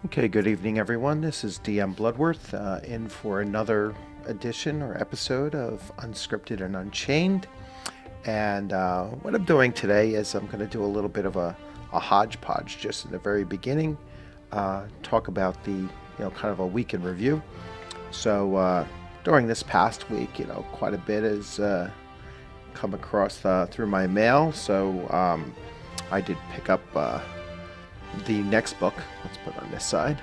Okay, good evening, everyone. This is DM Bloodworth in for another edition or episode of Unscripted and Unchained. And what I'm doing today is I'm going to do a little bit of a hodgepodge just in the very beginning, talk about the kind of a week in review. So during this past week, quite a bit has come across through my mail. So I did pick up. The next book, let's put it on this side,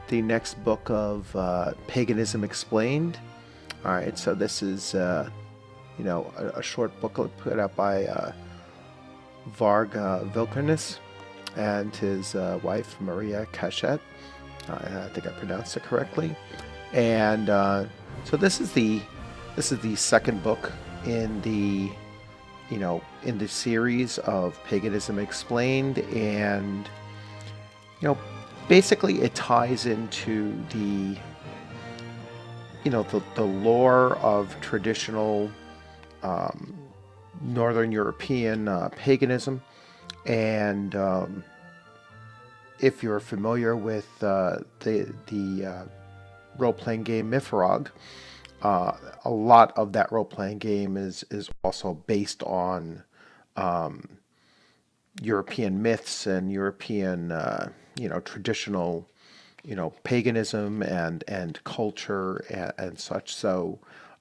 the next book of Paganism Explained. All right, so this is, a short booklet put out by Varg Vilkernes and his wife, Maria Cachette. I think I pronounced it correctly. And so this is the second book in the, in the series of Paganism Explained, and basically it ties into the, the lore of traditional Northern European paganism. And if you're familiar with the role-playing game Mythorog, a lot of that role-playing game is also based on European myths and European traditional, paganism and culture and such. So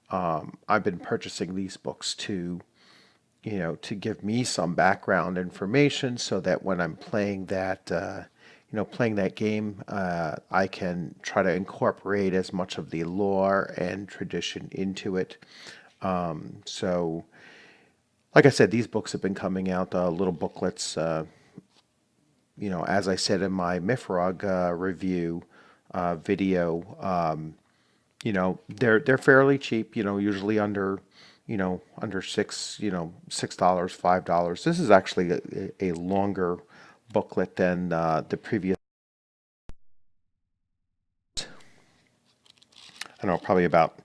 I've been purchasing these books to, to give me some background information so that when I'm playing that, playing that game, I can try to incorporate as much of the lore and tradition into it. So, like I said, these books have been coming out, little booklets, as I said in my Mythorog review video, they're fairly cheap, usually under, under $6, $5. This is actually a longer booklet than the previous. I don't know, probably about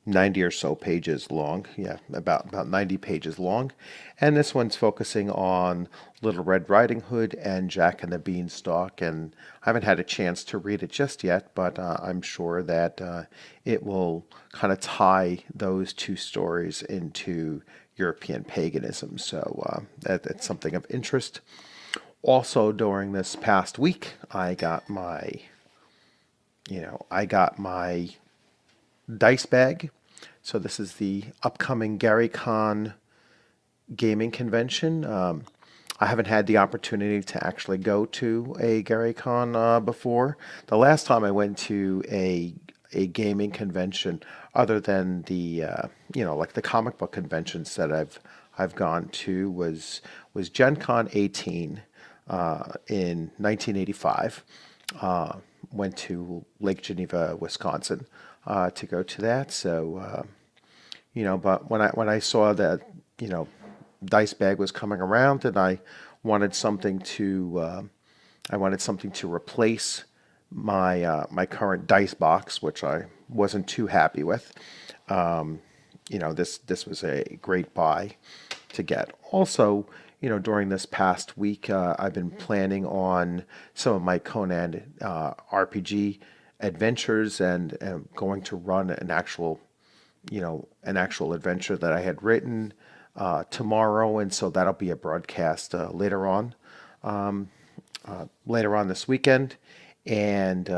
90 or so pages long. Yeah, about 90 pages long. And this one's focusing on Little Red Riding Hood and Jack and the Beanstalk. And I haven't had a chance to read it just yet, but I'm sure that it will kind of tie those two stories into European paganism. So that's something of interest. Also, during this past week, I got my dice bag. So this is the upcoming GaryCon gaming convention. I haven't had the opportunity to actually go to a GaryCon before. The last time I went to a gaming convention, other than the like the comic book conventions that I've gone to, was Gen Con 18 in 1985. Went to Lake Geneva, Wisconsin, to go to that. So, but when I saw that, dice bag was coming around, and I wanted something to replace my current dice box, which I wasn't too happy with. This was a great buy to get. Also, during this past week, I've been planning on some of my Conan RPG adventures, and going to run an actual adventure that I had written tomorrow, and so that'll be a broadcast later on this weekend. And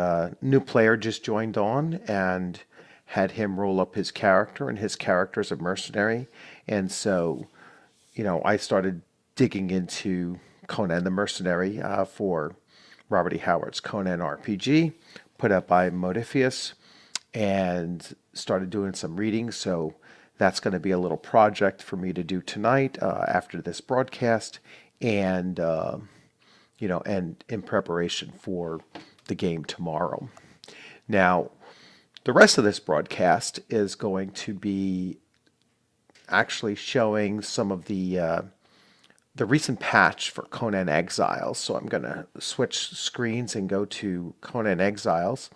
new player just joined on, and had him roll up his character, and his character is a mercenary. And so, I started digging into Conan the Mercenary for Robert E. Howard's Conan RPG, put out by Modifius, and started doing some reading. So that's going to be a little project for me to do tonight after this broadcast, and and in preparation for the game tomorrow. Now, the rest of this broadcast is going to be actually showing some of the recent patch for Conan Exiles. So I'm going to switch screens and go to Conan Exiles,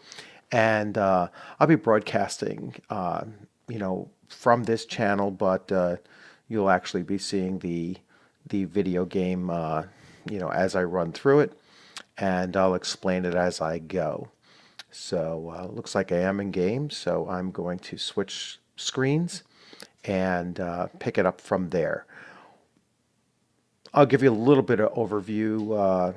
and I'll be broadcasting, from this channel, but you'll actually be seeing the video game, as I run through it. and I'll explain it as I go. So looks like I am in game, so I'm going to switch screens and pick it up from there. I'll give you a little bit of overview,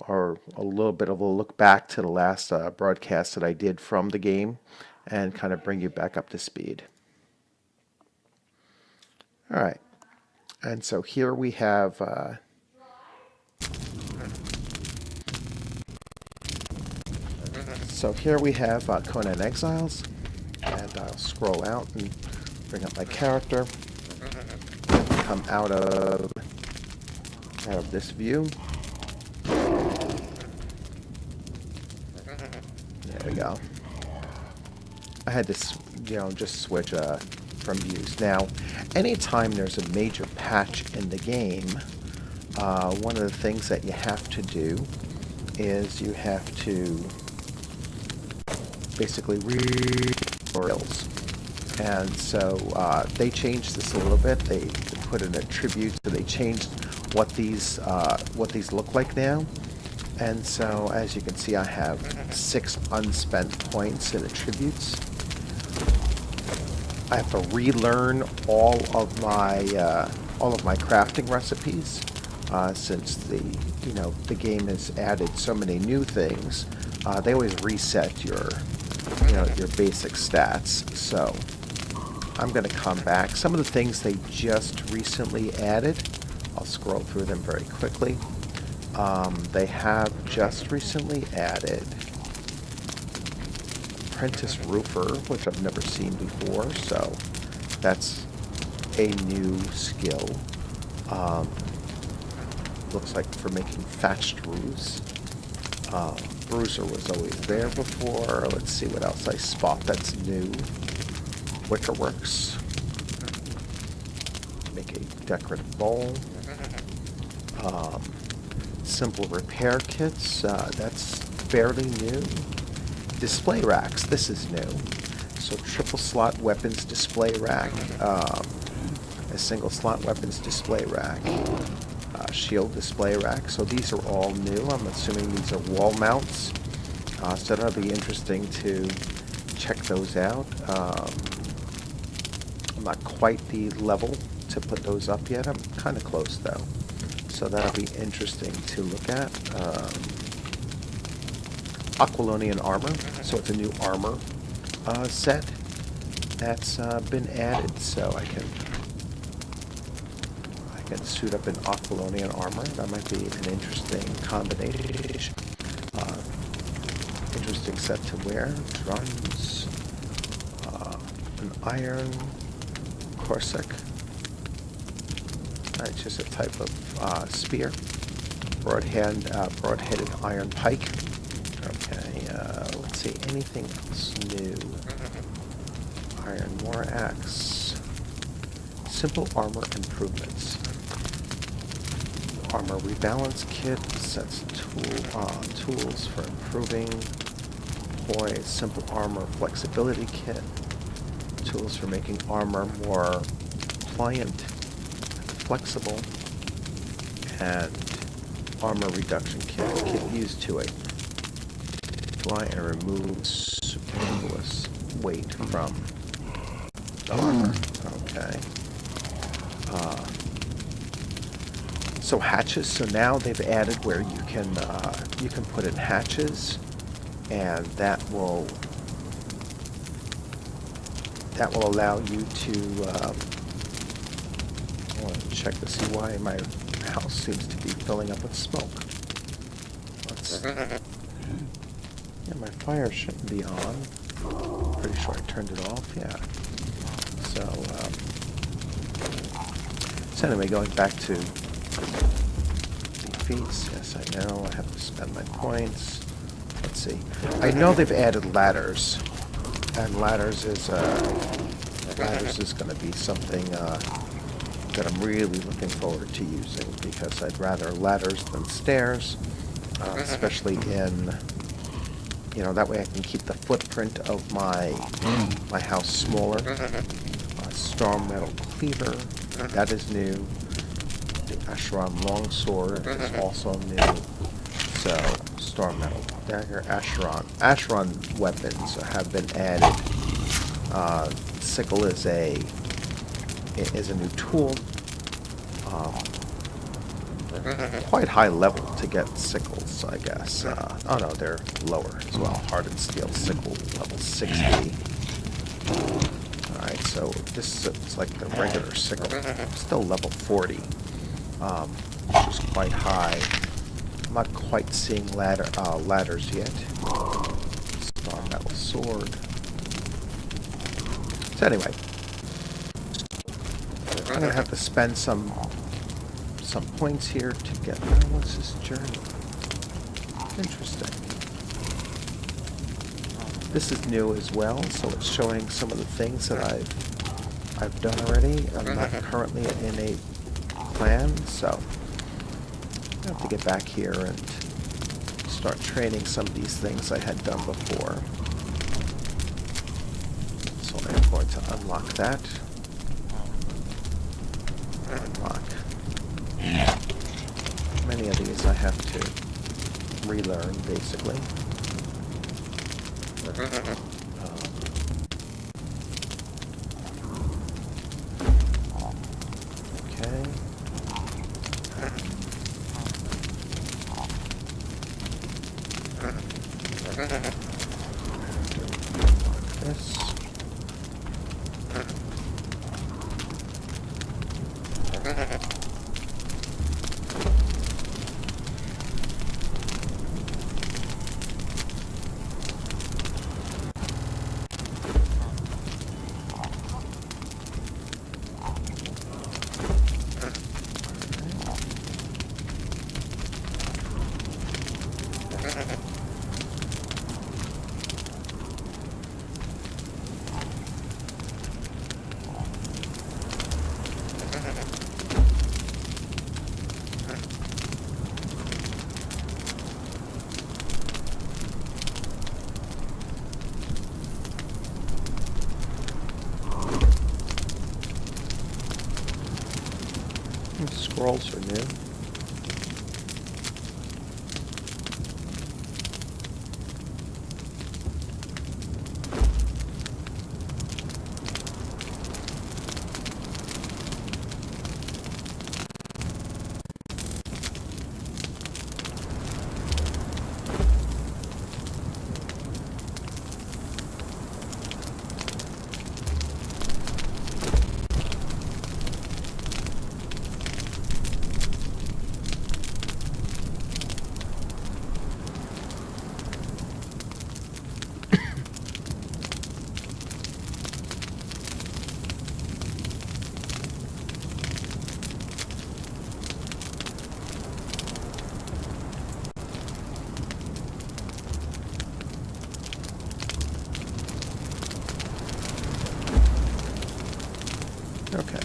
or a little bit of a look back to the last broadcast that I did from the game and kind of bring you back up to speed. All right. And so here we have Conan Exiles, and I'll scroll out and bring up my character, come out of this view. There we go. I had to, just switch from views. Now, anytime there's a major patch in the game, one of the things that you have to do is you have to basically read tutorials. And so they changed this a little bit. They put in attributes, so they changed what these look like now. And so, as you can see, I have 6 unspent points in attributes. I have to relearn all of my crafting recipes since the game has added so many new things. They always reset your basic stats. So I'm going to come back. Some of the things they just recently added, I'll scroll through them very quickly. They have just recently added Apprentice Roofer, which I've never seen before, so that's a new skill. Looks like for making thatched roofs. Bruiser was always there before. Let's see what else I spot that's new. Wickerworks. Make a decorative bowl. Simple repair kits. That's fairly new. Display racks. This is new. So triple slot weapons display rack. A single slot weapons display rack. Shield display rack. So these are all new. I'm assuming these are wall mounts. So that'll be interesting to check those out. I'm not quite the level to put those up yet. I'm kind of close though. So that'll be interesting to look at. Aquilonian armor. So it's a new armor set that's been added. So I can suit up in Aquilonian armor. That might be an interesting combination. Interesting set to wear. Drums. An iron corset. It's just a type of spear. Broad-headed iron pike. Okay, let's see, anything else new? Iron war axe. Simple armor improvements. Armor rebalance kit sets tools for improving. Poise. Simple armor flexibility kit. Tools for making armor more pliant, flexible, and armor reduction kit used to apply and remove superfluous weight from the armor. Okay. So hatches. So now they've added where you can put in hatches, and that will allow you to. I want to check to see why my house seems to be filling up with smoke. Yeah, my fire shouldn't be on. Pretty sure I turned it off. Yeah. So anyway, going back to defeats. Yes, I know. I have to spend my points. Let's see. I know they've added ladders, and ladders is going to be something that I'm really looking forward to using, because I'd rather ladders than stairs, especially in, that way I can keep the footprint of my house smaller. Storm metal cleaver, that is new. The Asheron longsword is also new. So, Storm Metal Dagger, Asheron weapons have been added. Sickle is a new tool. Quite high level to get sickles, I guess. Oh no, they're lower as well. Hardened steel sickle, level 60. Alright, so this is like the regular sickle. Still level 40, which is quite high. I'm not quite seeing ladders yet. Star metal sword. So anyway, I'm going to have to spend some points here to get... What's this journey? Interesting. This is new as well, so it's showing some of the things that I've done already. I'm not currently in a plan, so I have to get back here and start training some of these things I had done before. So I'm going to unlock that. Unlock. Many of these I have to relearn, basically. Okay. This. Scrolls are new. Okay.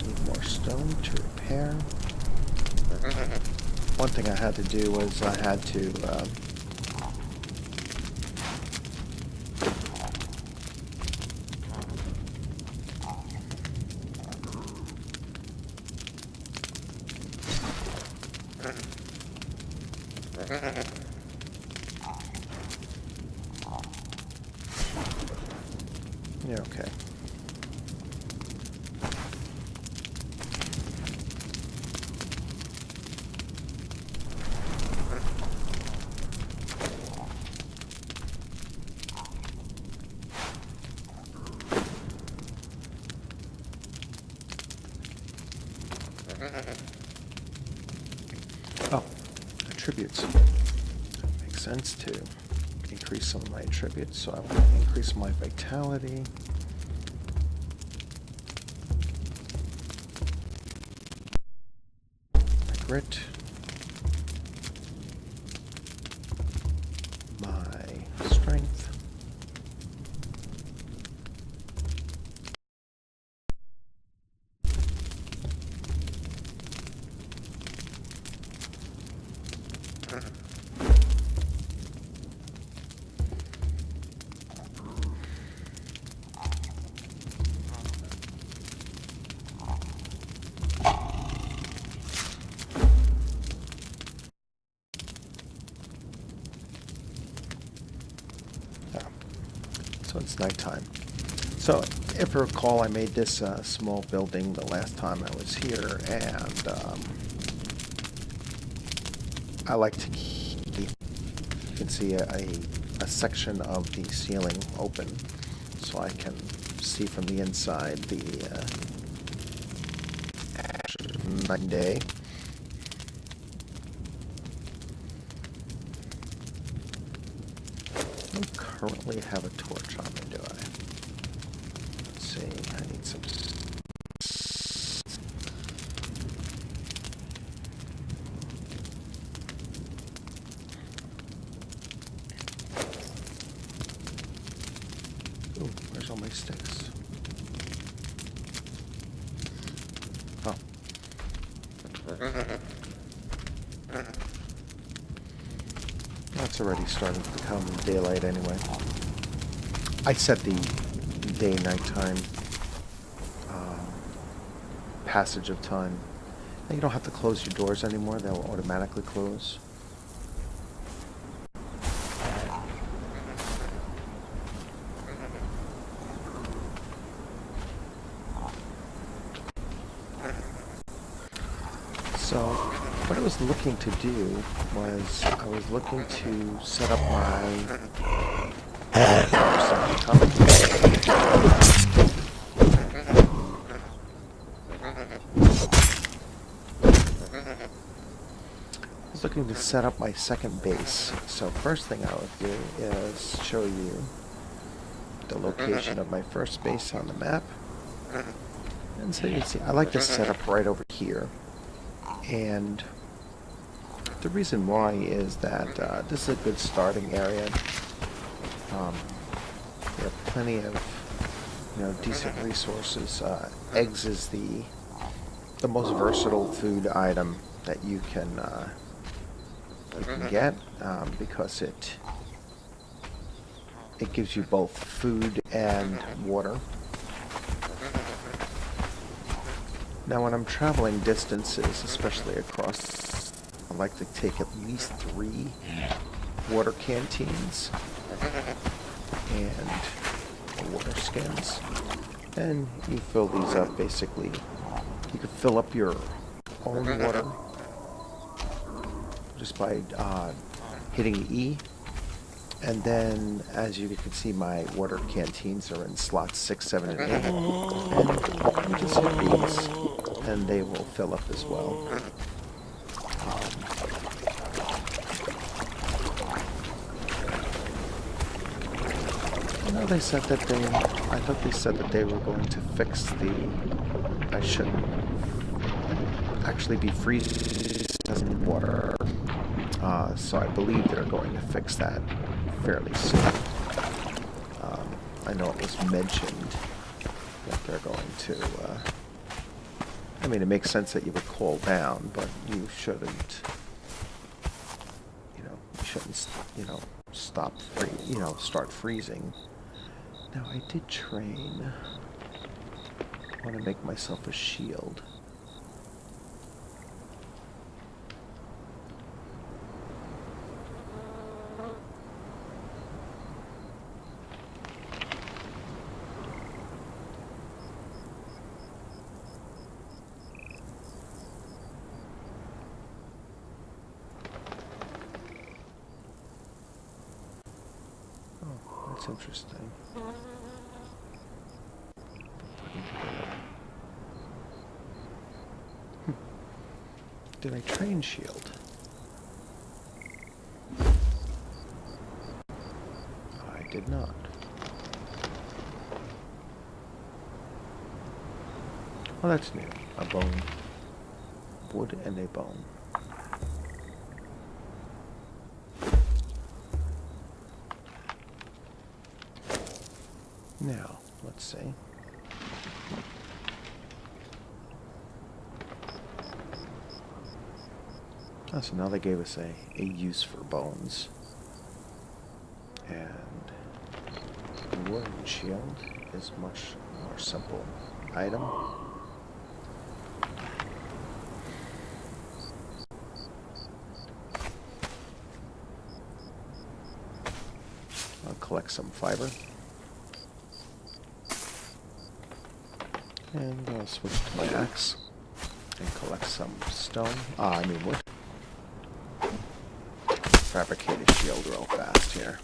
Need more stone to repair. One thing I had to do was I had to yeah, okay. Oh, attributes. Makes sense to increase some of my attributes, so I want to increase my vitality. My grit. My strength. So it's nighttime. So if you recall, I made this small building the last time I was here, and I like to keep, you can see a section of the ceiling open so I can see from the inside the night and day. I don't currently have a torch on me, do I? Let's see, I need some... Ooh, where's all my sticks? Oh. It's already starting to become daylight anyway. I set the day-nighttime passage of time. Now you don't have to close your doors anymore. They'll automatically close. So what I was looking to do was I was looking to set up my second base. So first thing I would do is show you the location of my first base on the map. And so you can see I like to set up right over here. And the reason why is that this is a good starting area. We have plenty of decent resources. Eggs is the most versatile food item that you can get because it gives you both food and water. Now when I'm traveling distances, especially across, I like to take at least 3 water canteens and water skins. And you fill these up basically. You can fill up your own water just by hitting E. And then, as you can see, my water canteens are in slots 6, 7, and 8. And you just hit these, and they will fill up as well. I know they said that I thought they said that they were going to fix I shouldn't actually be freezing water. So I believe they're going to fix that fairly soon. I know it was mentioned that they're going to, I mean, it makes sense that you would cool down, but you shouldn't, start freezing. Now, I did train. I want to make myself a shield. That's interesting. Did I train shield? I did not. Well, that's new. A bone. Wood and a bone. Now, let's see. Oh, so now they gave us a use for bones. And the wooden shield is much more simple item. I'll collect some fiber. And I'll switch to my axe and collect some stone. Wood. Fabricate a shield real fast here.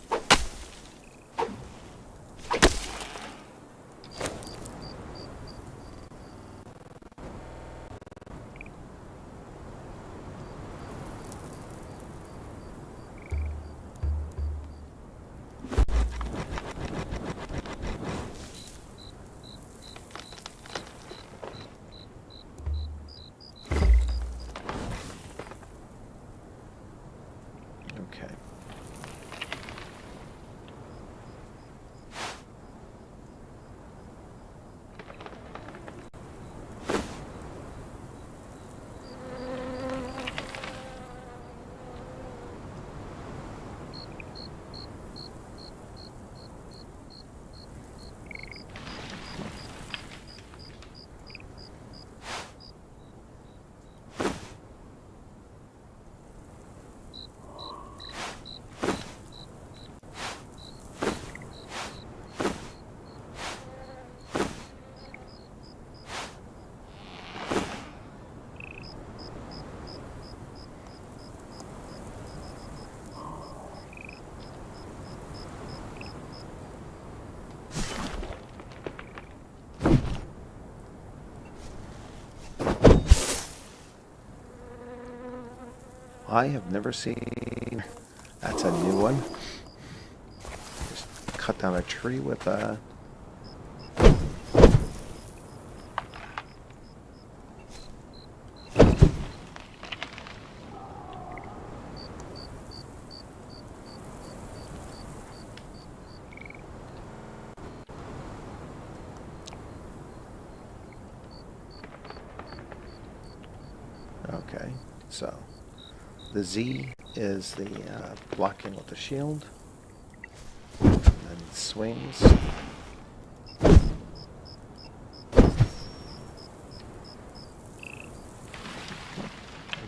Okay. I have never seen... That's a new one. Just cut down a tree with a... Okay, so the Z is the blocking with the shield, and then swings. I'd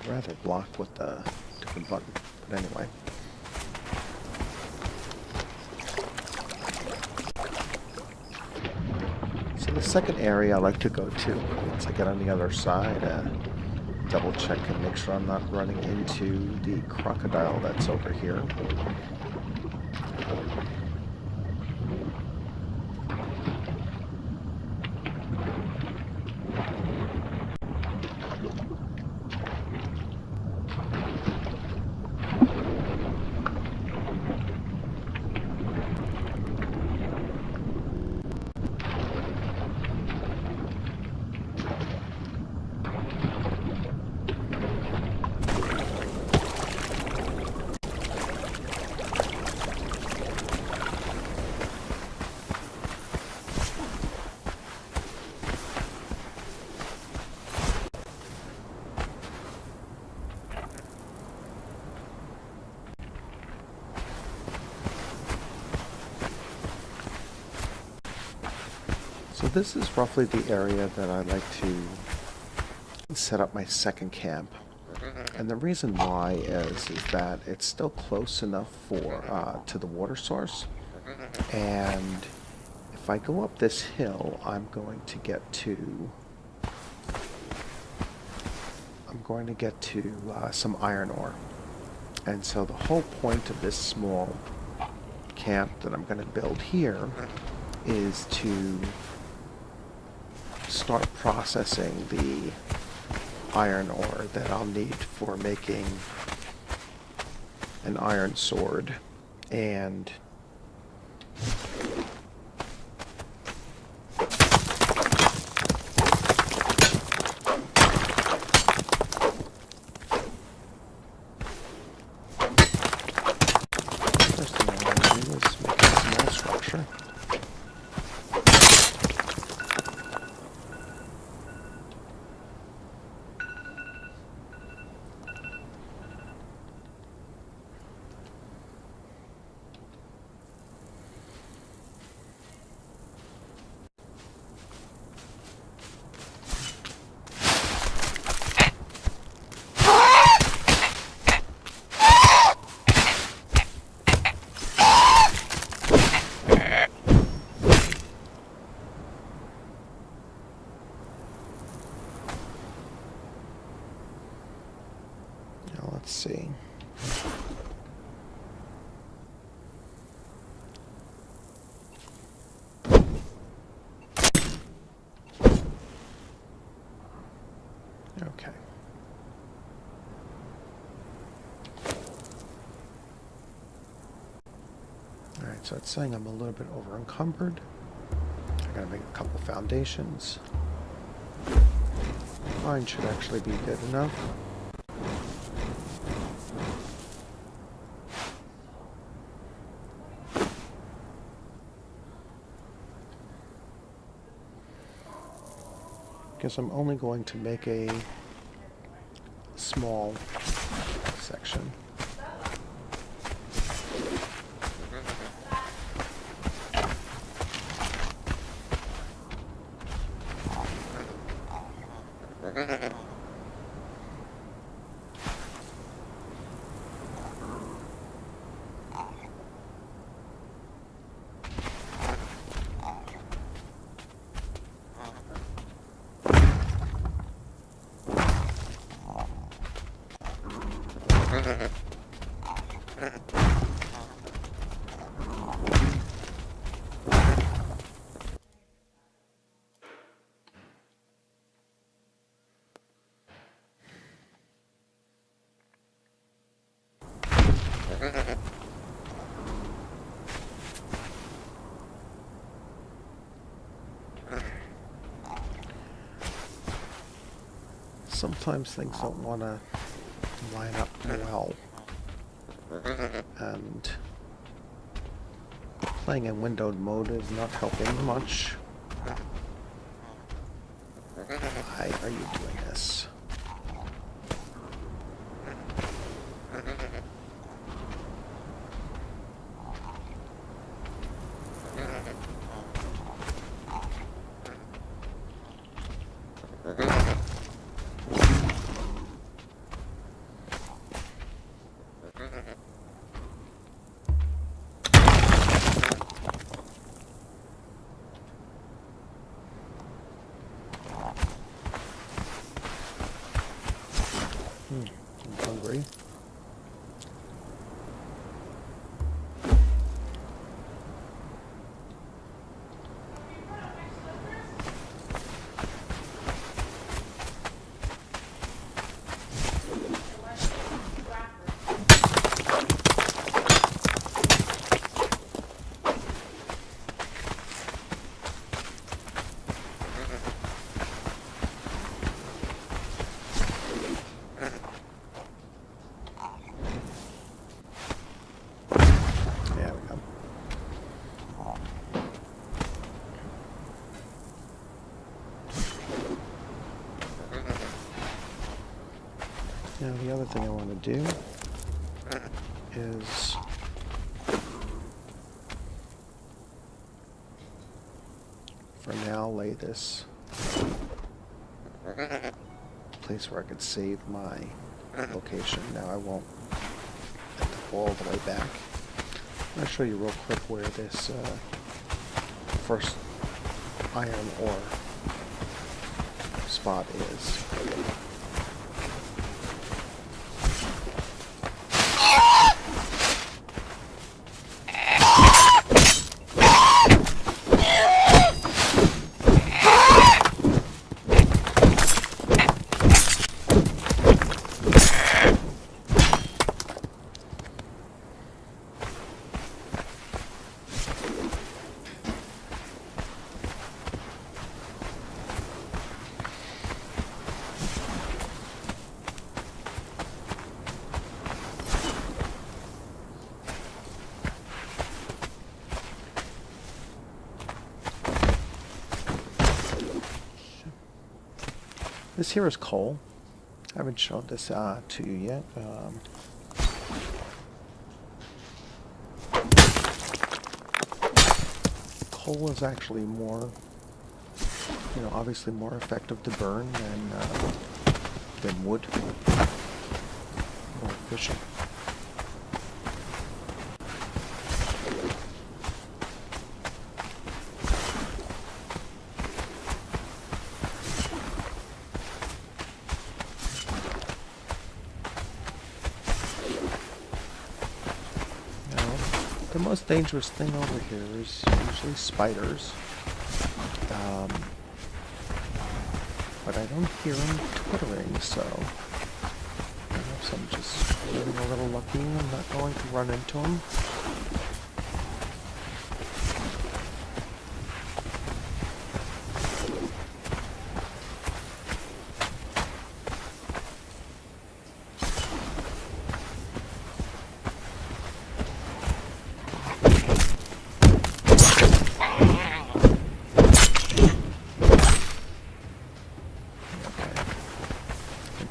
rather block with the different button, but anyway. So the second area I like to go to, once I get on the other side, double check and make sure I'm not running into the crocodile that's over here. So this is roughly the area that I like to set up my second camp. And the reason why is that it's still close enough for to the water source. And if I go up this hill, I'm going to get to some iron ore. And so the whole point of this small camp that I'm going to build here is to start processing the iron ore that I'll need for making an iron sword and first thing I want to do is make a small structure. see. Okay. Alright, so it's saying I'm a little bit over encumbered. I gotta make a couple foundations. Mine should actually be good enough. Guess I'm only going to make a small section. Sometimes things don't want to line up well, and playing in windowed mode is not helping much. Why are you doing this? I'm hungry. Now the other thing I want to do is for now lay this place where I could save my location. Now I won't have to go all the way back. I'm going to show you real quick where this first iron ore spot is. This here is coal. I haven't showed this to you yet. Coal is actually more, obviously more effective to burn than wood. More efficient. most dangerous thing over here is usually spiders. But I don't hear them twittering, so perhaps I'm just getting a little lucky and I'm not going to run into them.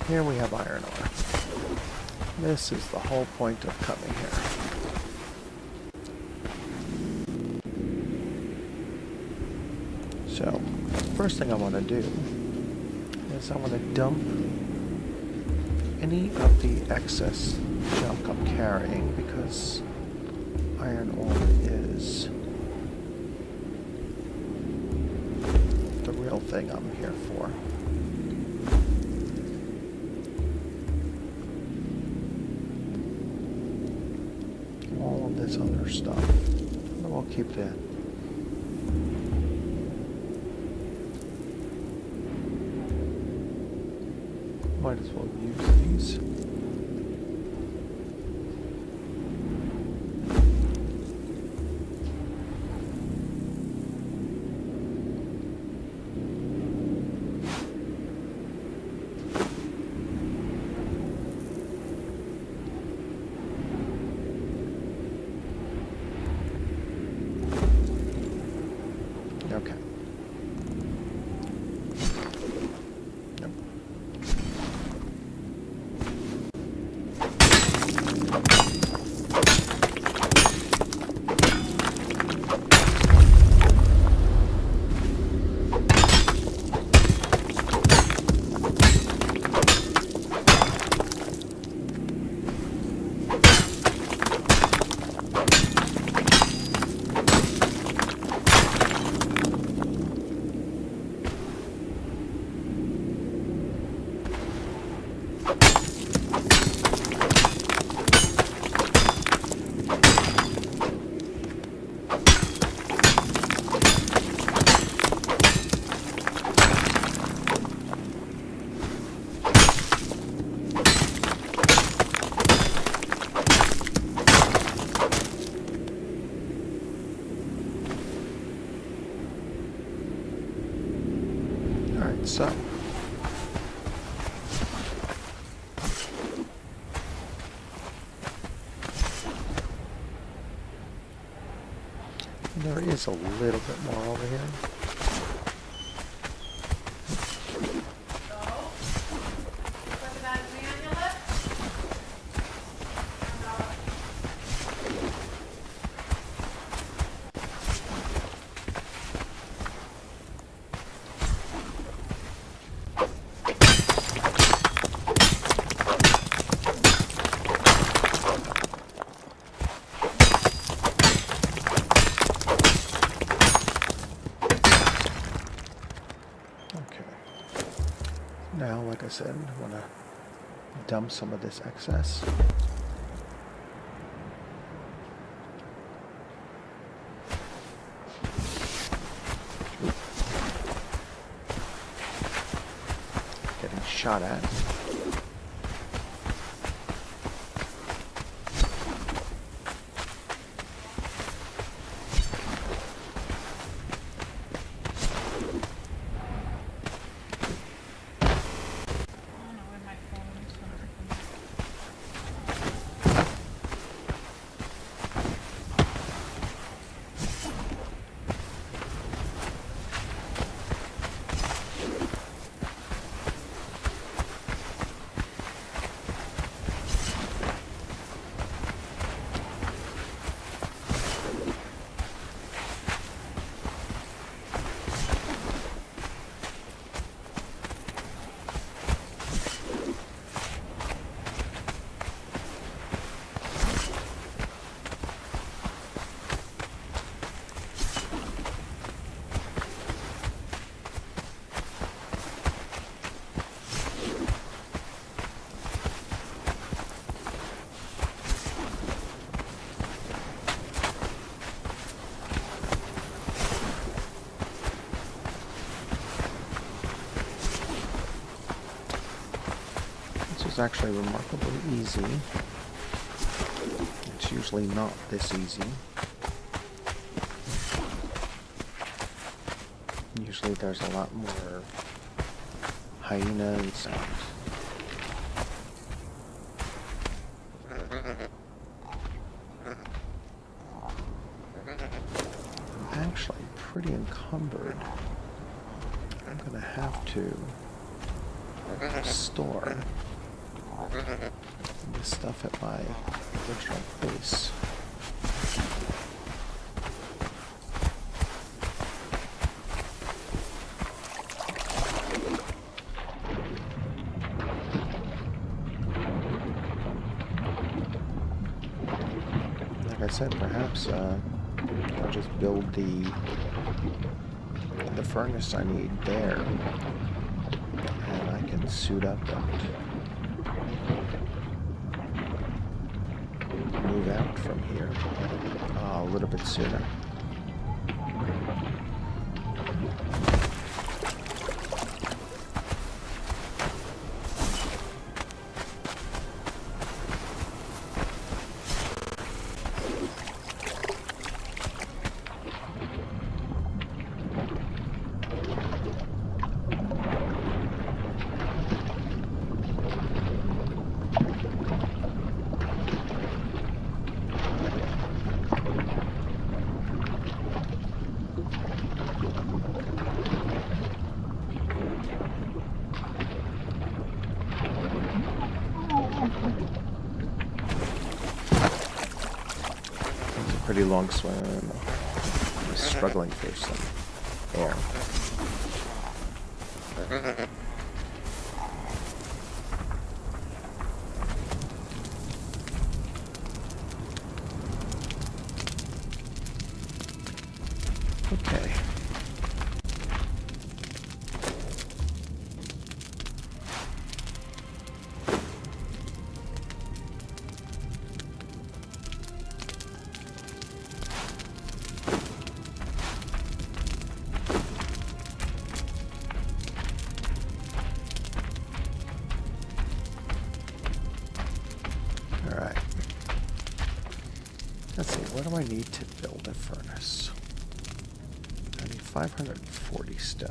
Here we have iron ore. This is the whole point of coming here. So, first thing I want to do is I want to dump any of the excess junk I'm carrying, because iron ore is the real thing I'm here for. All of this other stuff, but we'll keep that. Might as well use these. Okay. Nope. So, there is a little bit more over here. Now, like I said, I want to dump some of this excess. Getting shot at. is actually remarkably easy. It's usually not this easy. Usually there's a lot more hyenas and I'm actually pretty encumbered. I'm gonna have to store this stuff at my original place. Like I said, perhaps I'll just build the furnace I need there, and I can suit up and move out from here a little bit sooner. Pretty long swim. I'm struggling for some air. Okay. Let's see, what do I need to build a furnace? I need 540 stone.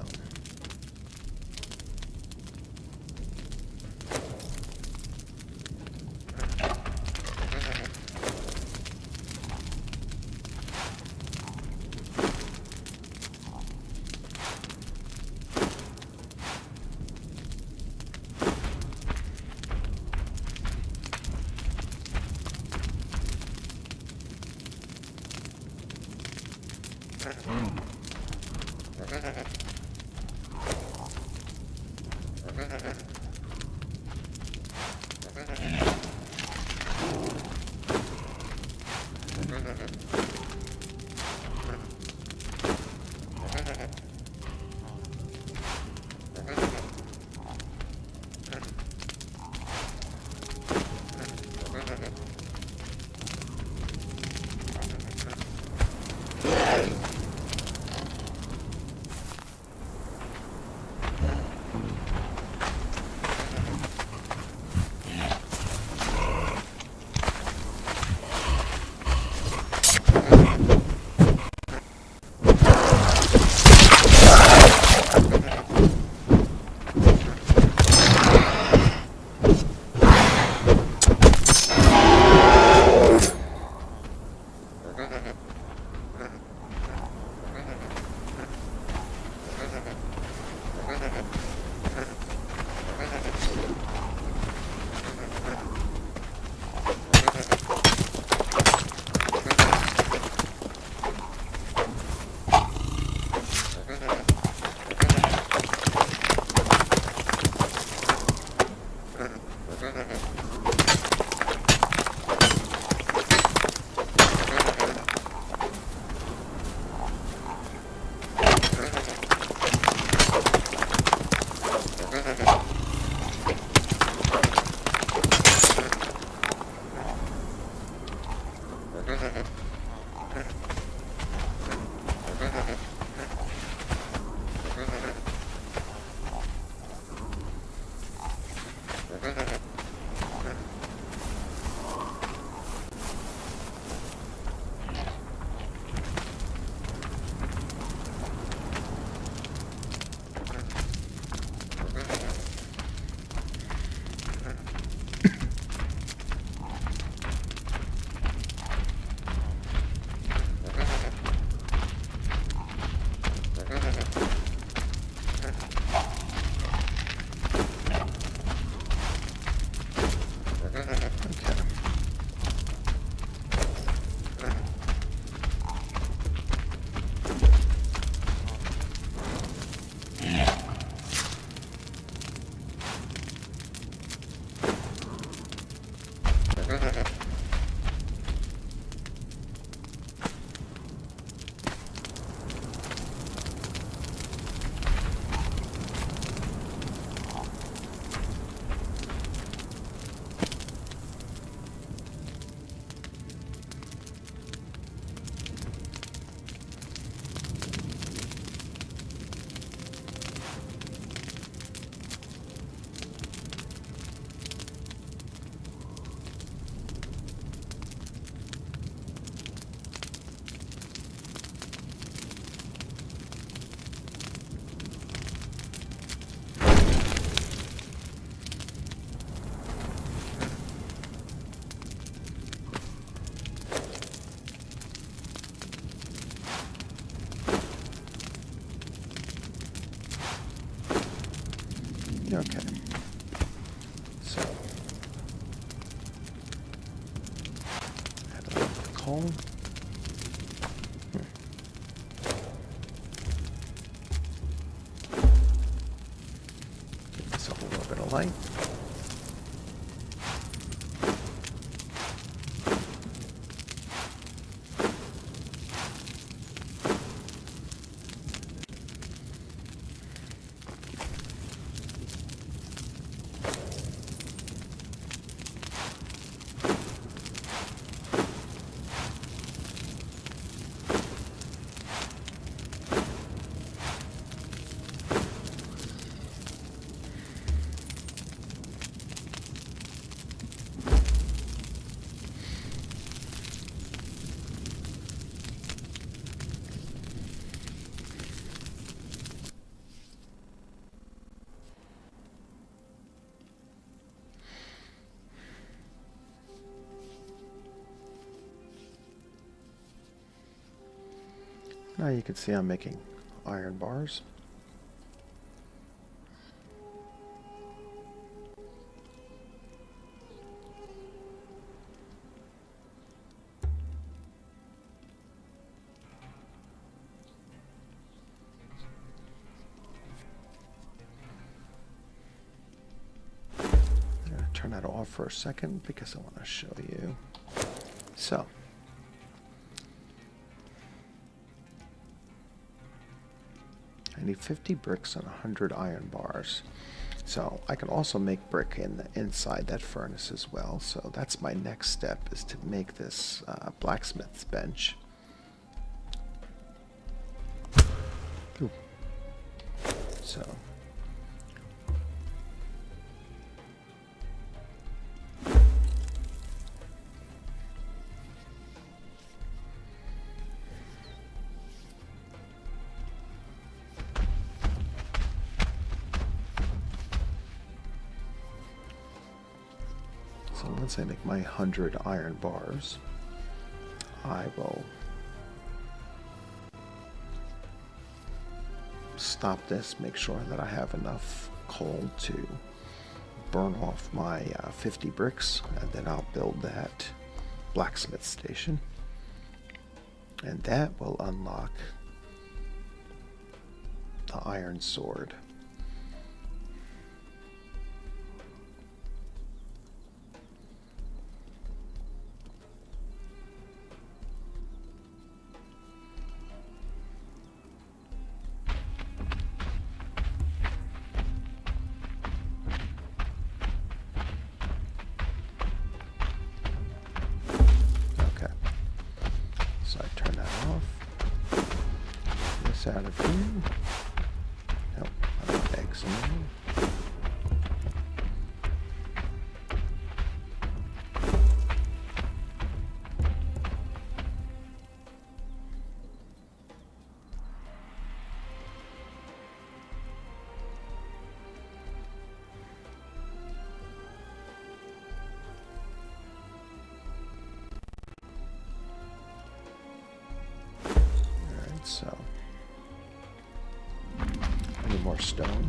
Okay. So, add a little coal. Give myself a little bit of light. Now you can see I'm making iron bars. I'm going to turn that off for a second because I want to show you. So, I need 50 bricks and 100 iron bars. So I can also make brick inside that furnace as well. So that's my next step, is to make this blacksmith's bench. Ooh. So once I make my 100 iron bars, I will stop this, make sure that I have enough coal to burn off my 50 bricks, and then I'll build that blacksmith station, and that will unlock the iron sword. Out of here. Nope, I want eggs in there. Alright, so more stone.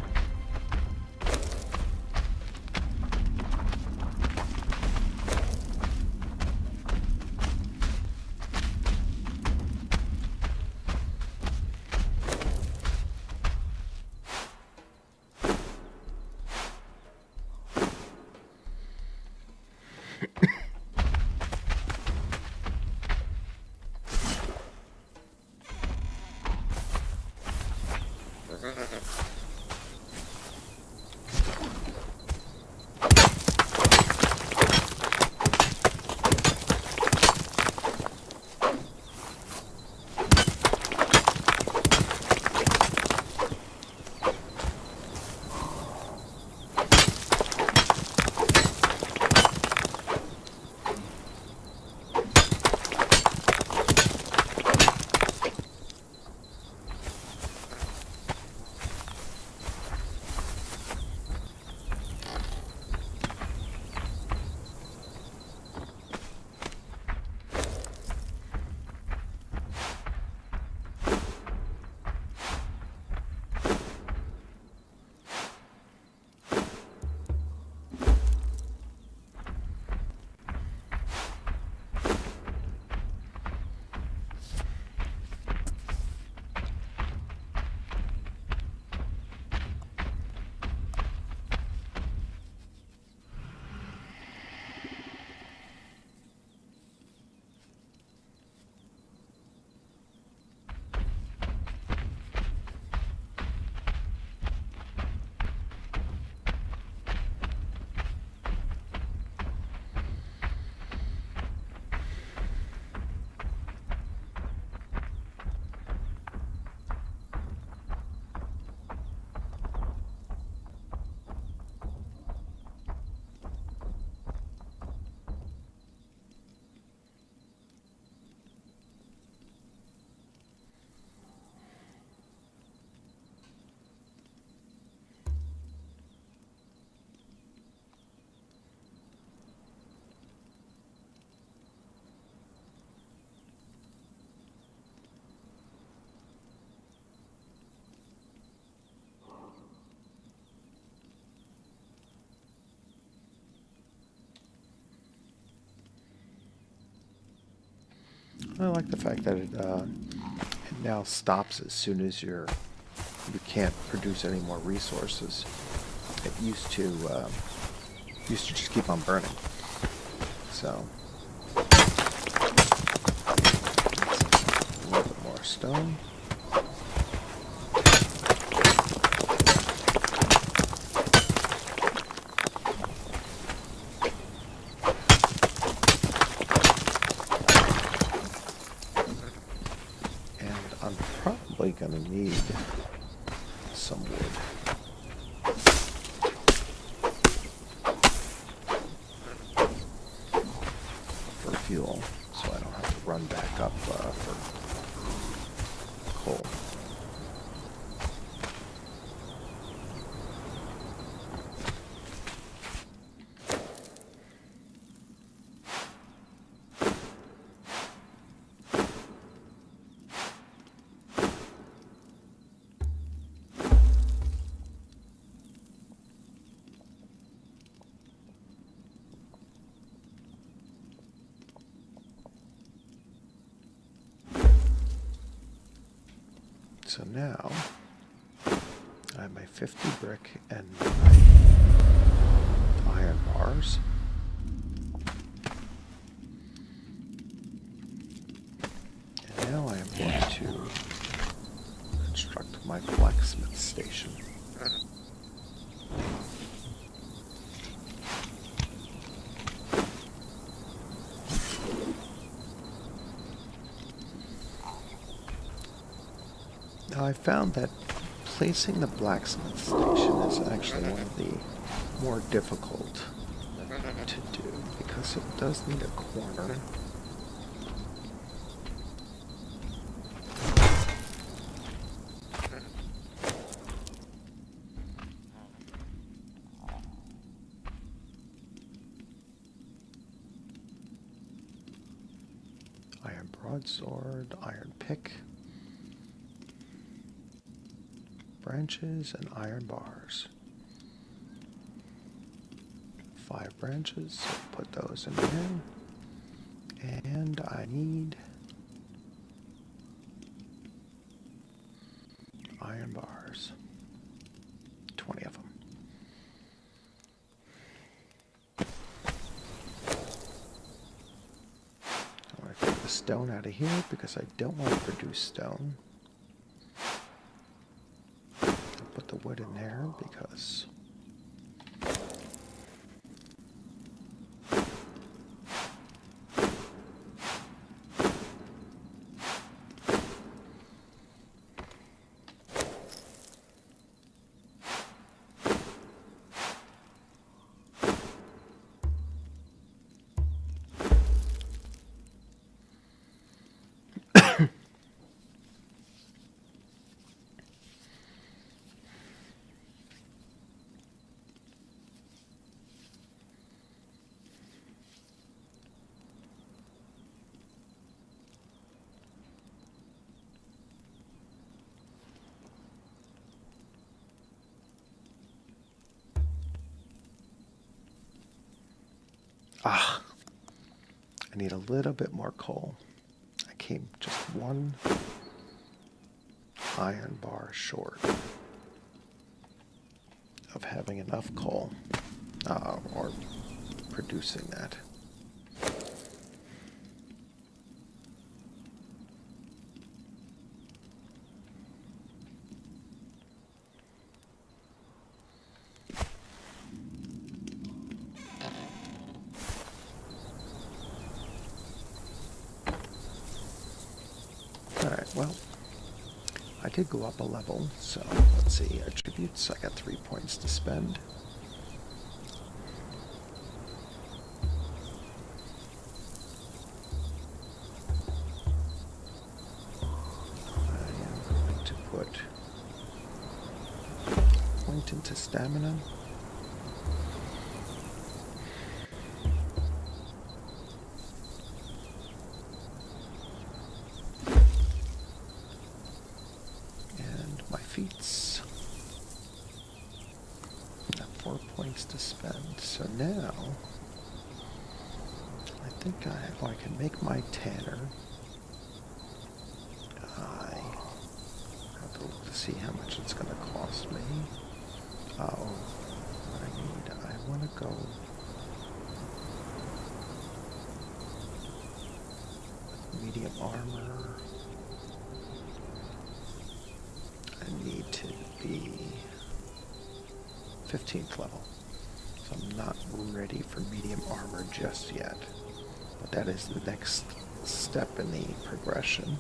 I like the fact that it now stops as soon as you can't produce any more resources. It used to just keep on burning. So a little bit more stone. Gonna need some wood. For fuel, so I don't have to run back up for coal. So now I have my 50 brick and my iron bars. And now I am going to construct my blacksmith station. Now I found that placing the blacksmith station is actually one of the more difficult to do because it does need a corner. Iron broadsword, iron pick. Branches and iron bars. 5 branches, so put those in there. And I need iron bars. 20 of them. I want to take the stone out of here because I don't want to produce stone. Put the wood in there because I need a little bit more coal. I came just 1 iron bar short of having enough coal, or producing that. Alright, well, I did go up a level, so let's see, attributes, I got 3 points to spend. I am going to put a point into stamina. Feats. Got 4 points to spend. So now I think I can make my tanner. see how much it's going to cost me. Oh, what I want to go medium armor. I need to be 15th level. So I'm not ready for medium armor just yet. But that is the next step in the progression.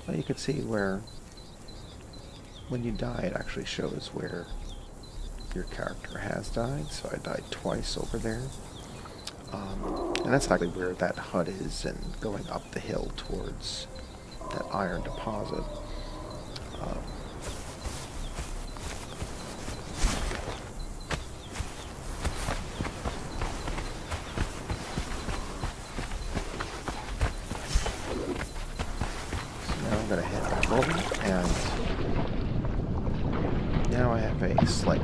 Well, you can see where when you die it actually shows where your character has died. So I died twice over there. And that's actually where that hut is, and going up the hill towards that iron deposit. So now I'm going to hit that over, and now I have a slight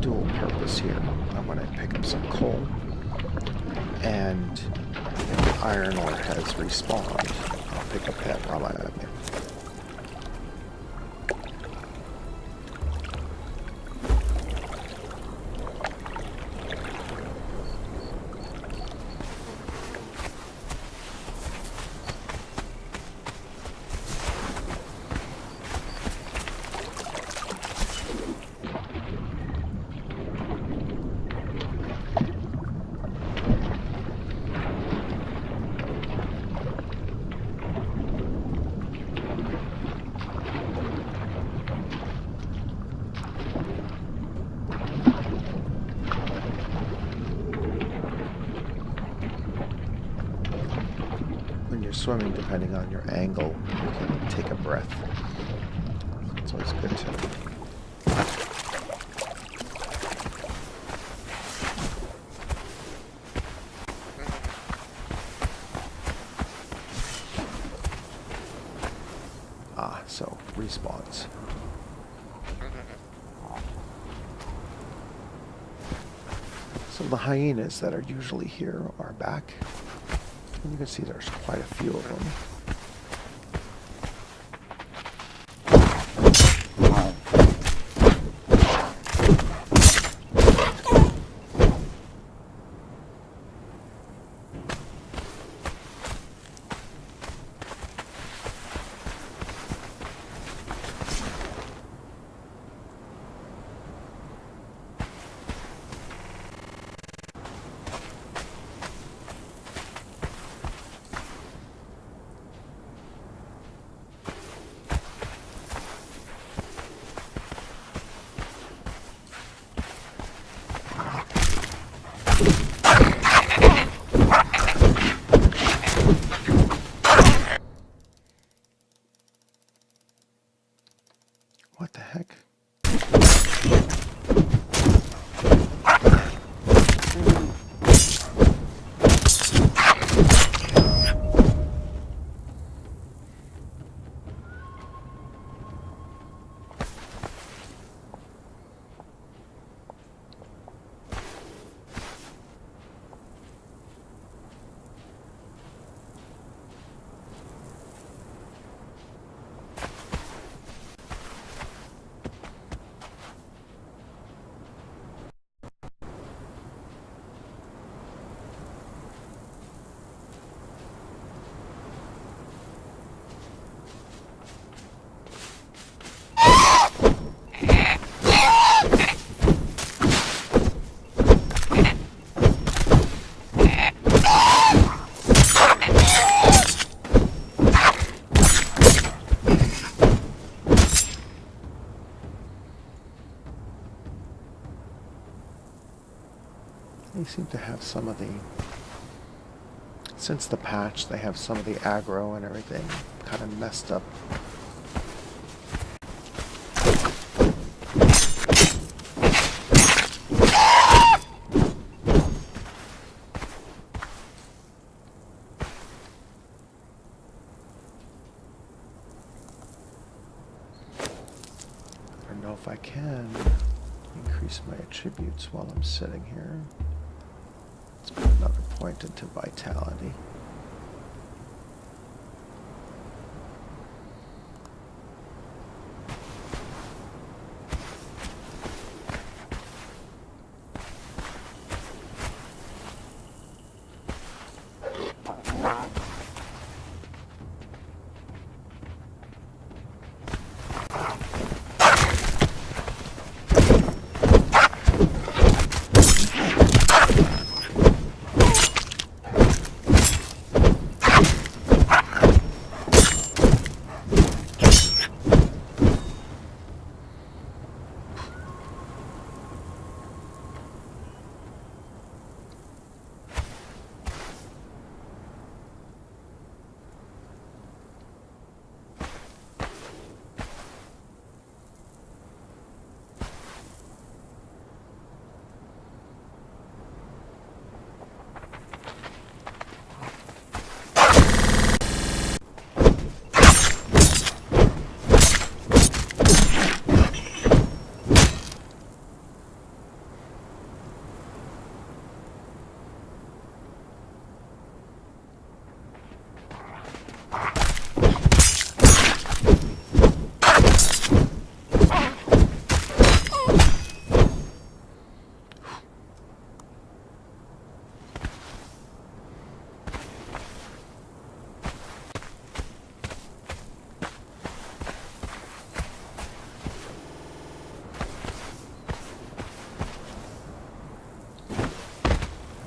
dual purpose here. I'm going to pick up some coal, and if the iron ore has respawned, I'll pick up that while I'm there. When you're swimming, depending on your angle, you can take a breath. It's always good to. So respawns. So the hyenas that are usually here are back. And you can see there's quite a few of them. What the heck? They seem to have some of the, since the patch, they have some of the aggro and everything kind of messed up. know if I can increase my attributes while I'm sitting here. Let's put another point into vitality.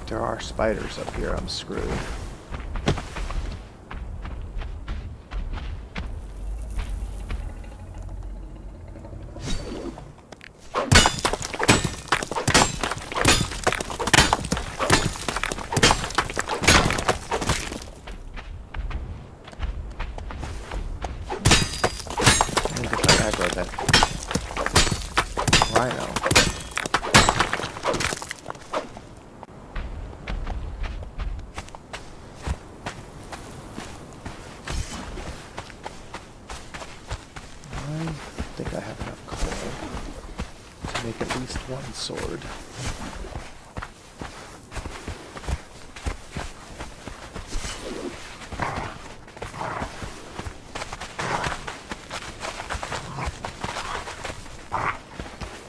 There are spiders up here, I'm screwed. And if I aggro that rhino. I think I have enough coal to make at least one sword.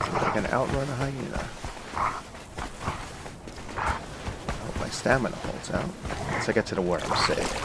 I can outrun a hyena. I hope my stamina holds out. Once I get to the worm, safe.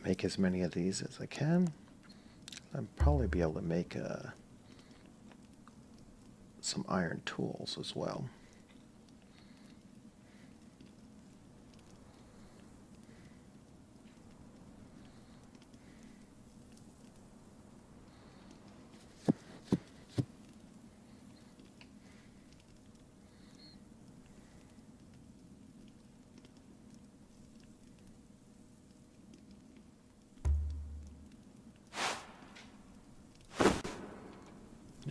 Make as many of these as I can. I'll probably be able to make some iron tools as well.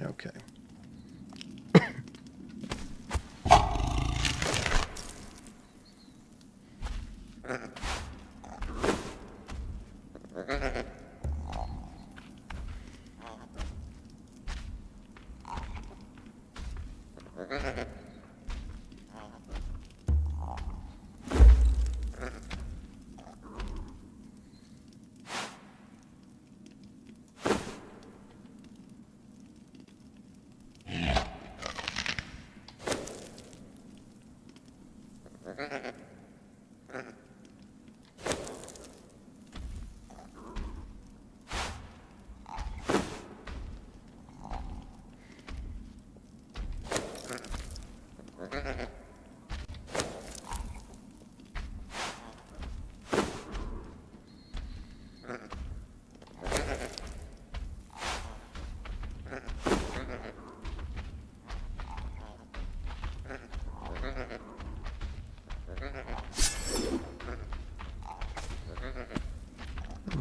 Okay.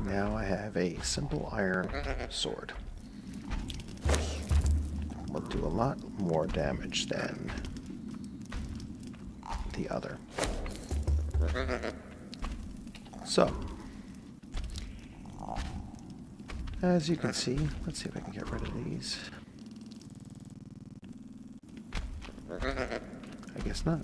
Now I have a simple iron sword. Will do a lot more damage than the other. So, as you can see, let's see if I can get rid of these. I guess not.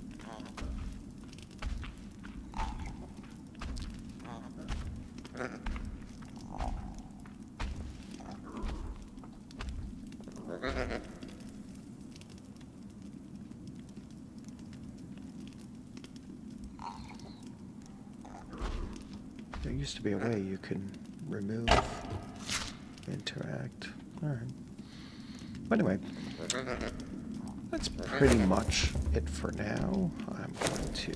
There used to be a way you can remove, interact. Alright. But anyway, that's pretty much it for now. I'm going to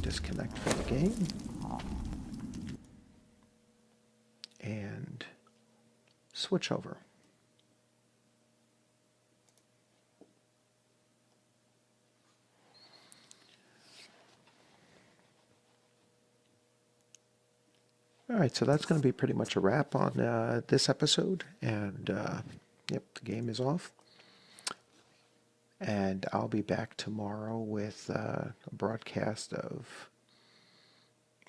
disconnect from the game and switch over. All right, so that's going to be pretty much a wrap on this episode, and yep, the game is off. And I'll be back tomorrow with a broadcast of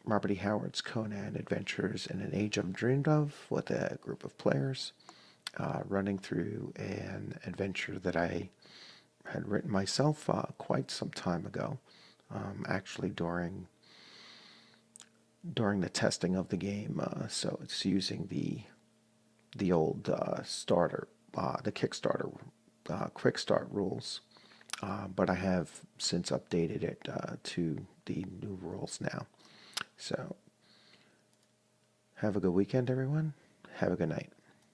Robert E. Howard's Conan Adventures in an Age Undreamed Of with a group of players running through an adventure that I had written myself quite some time ago, actually during the testing of the game. So it's using the old starter, the Kickstarter quick start rules, but I have since updated it to the new rules now. So have a good weekend, everyone. Have a good night.